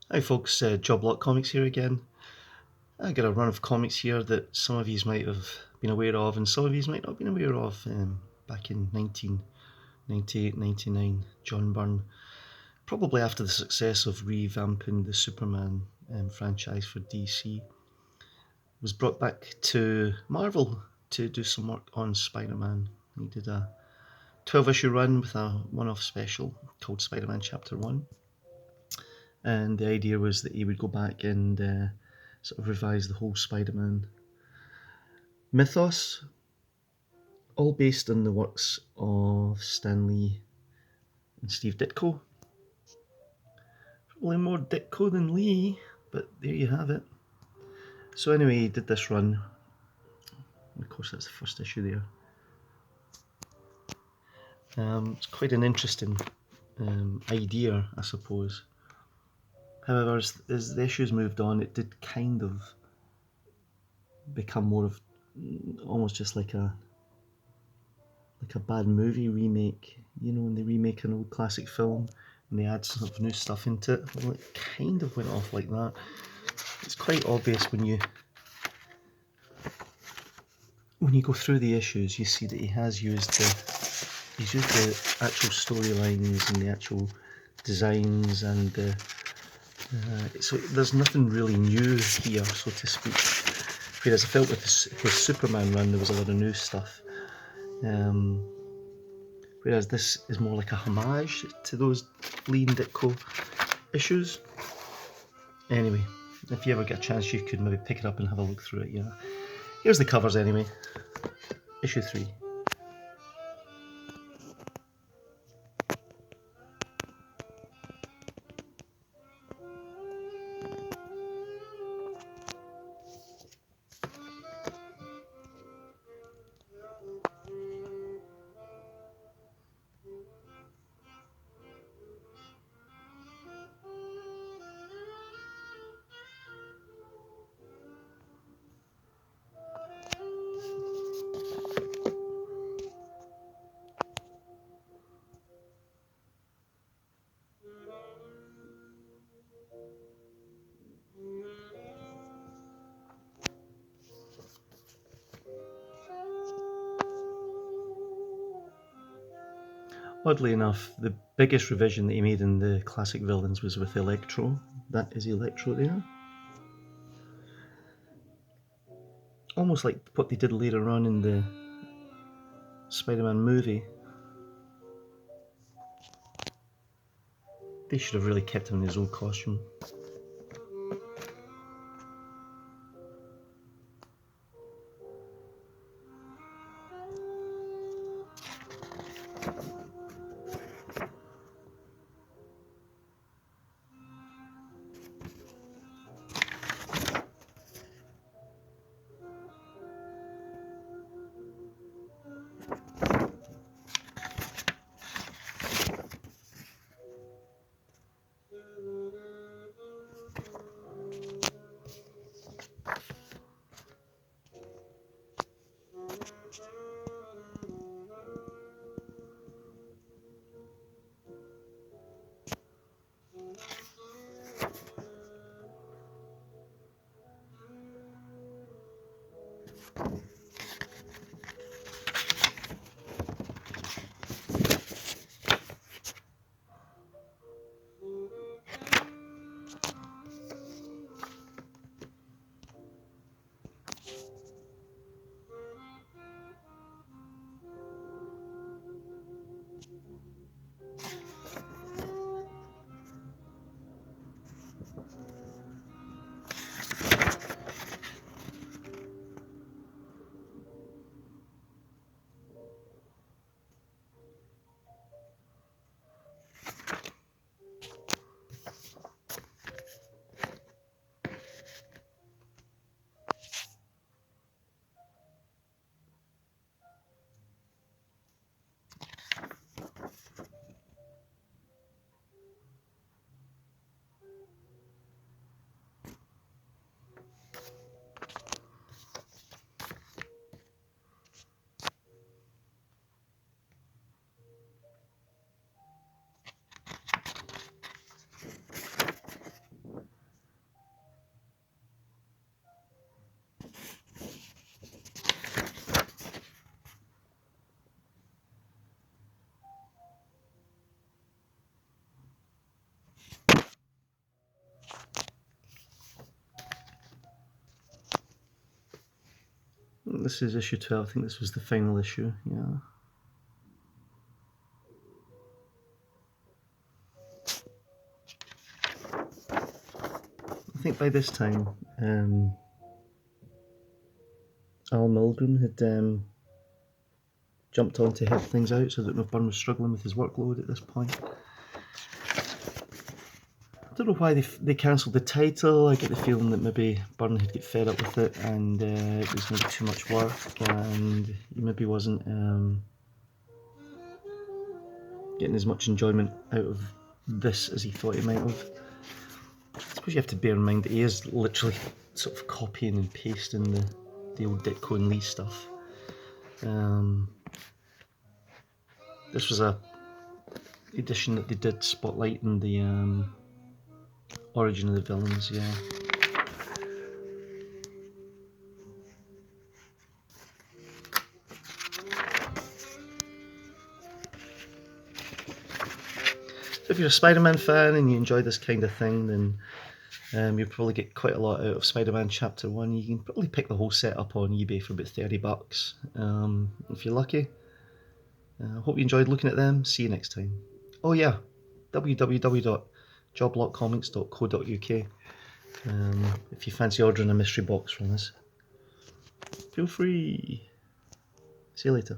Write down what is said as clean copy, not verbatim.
Hi folks, Job Lot Comics here again. I got a run of comics here that some of you might have been aware of and some of you might not have been aware of. Back in 1998-99, John Byrne, probably after the success of revamping the Superman franchise for DC, was brought back to Marvel to do some work on Spider-Man. He did a 12-issue run with a one-off special called Spider-Man Chapter 1. And the idea was that he would go back and sort of revise the whole Spider-Man mythos, all based on the works of Stan Lee and Steve Ditko. Probably more Ditko than Lee, but there you have it. So anyway, he did this run. Of course, that's the first issue there. It's quite an interesting idea, I suppose. However, as the issues moved on, it did kind of become more of almost just like a bad movie remake. You know, when they remake an old classic film and they add sort of new stuff into it. Well, it kind of went off like that. It's quite obvious when you go through the issues. You see that he's used the actual storylines and the actual designs, and so there's nothing really new here, so to speak. Whereas I felt with his Superman run, there was a lot of new stuff. Whereas this is more like a homage to those Lee and Ditko issues. Anyway, if you ever get a chance, you could maybe pick it up and have a look through it. Yeah, here's the covers anyway. Issue 3. Oddly enough, the biggest revision that he made in the classic villains was with Electro. That is Electro there. Almost like what they did later on in the Spider-Man movie. They should have really kept him in his old costume. this is issue 12. I think this was the final issue, yeah. I think by this time, Al Milgrom had jumped on to help things out, so I don't know if Byrne was struggling with his workload at this point. I don't know why they cancelled the title. I get the feeling that maybe Byrne had get fed up with it and it was maybe too much work, and he maybe wasn't getting as much enjoyment out of this as he thought he might have. I suppose you have to bear in mind that he is literally sort of copying and pasting the old Ditko and Lee stuff. This was a edition that they did spotlighting the origin of the villains, yeah. So if you're a Spider-Man fan and you enjoy this kind of thing, then you'll probably get quite a lot out of Spider-Man Chapter 1. You can probably pick the whole set up on eBay for about $30 if you're lucky. Hope you enjoyed looking at them. See you next time. Oh yeah, www.joblockcomics.co.uk if you fancy ordering a mystery box from us. Feel free. See you later.